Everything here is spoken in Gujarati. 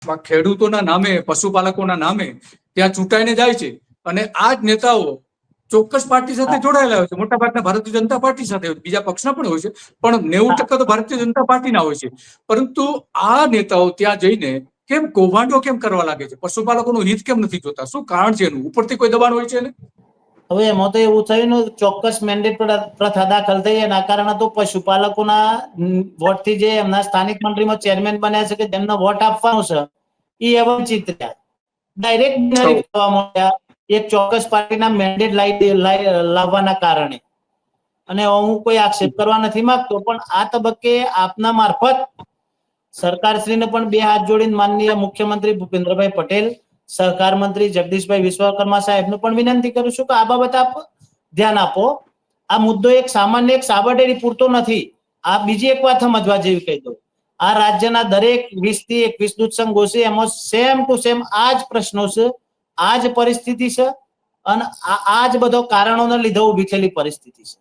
ખેડૂતોના નામે, પશુપાલકોના નામે ત્યાં ચૂંટાઈને જાય છે અને આ જ નેતાઓ ચોક્કસ પાર્ટી સાથે જોડાયેલા હોય છે. મોટાભાગના ભારતીય જનતા પાર્ટી સાથે હોય છે, બીજા પક્ષના પણ હોય છે, પણ 90% તો ભારતીય જનતા પાર્ટીના હોય છે. પરંતુ આ નેતાઓ ત્યાં જઈને કેમ કૌભાંડો કેમ કરવા લાગે છે? પશુપાલકોનું હિત કેમ નથી જોતા? શું કારણ છે એનું? ઉપરથી કોઈ દબાણ હોય છે ને? હવે એમાં તો એવું થયું ને, ચોક્કસ મેન્ડેટ પ્રથા દાખલ થઈ એના કારણે તો પશુપાલકોના વોટથી જે એમના સ્થાનિક મંડળીમાં ચેરમેન બન્યા છે કે જેમને વોટ આપવાનો છે એ વંચિત રહ્યા, ડાયરેક્ટ બિનહરીફ થવા માંડ્યા એક ચોક્કસ પાર્ટીના મેન્ડેટ લાવવાના કારણે. અને હું કોઈ આક્ષેપ કરવા નથી માંગતો, પણ આ તબક્કે આપના મારફત સરકારશ્રીને પણ બે હાથ જોડીને માનનીય મુખ્યમંત્રી ભૂપેન્દ્રભાઈ પટેલ, સહકાર મંત્રી જગદીશભાઈ વિશ્વકર્મા સાહેબને પણ વિનંતી કરું છું કે આ બાબત આપ ધ્યાન આપો. આ મુદ્દો એક સામાન્ય એક સાબરડેરી પૂરતો નથી. આ બીજી એક વાત સમજવા જેવી કહી દઉં, આ રાજ્યના દરેક 20 થી 21 દૂધ સંઘો છે, એમાં સેમ ટુ સેમ આ જ પ્રશ્નો છે, આ જ પરિસ્થિતિ છે અને આ જ બધો કારણોને લીધે ઉભી થયેલી પરિસ્થિતિ છે.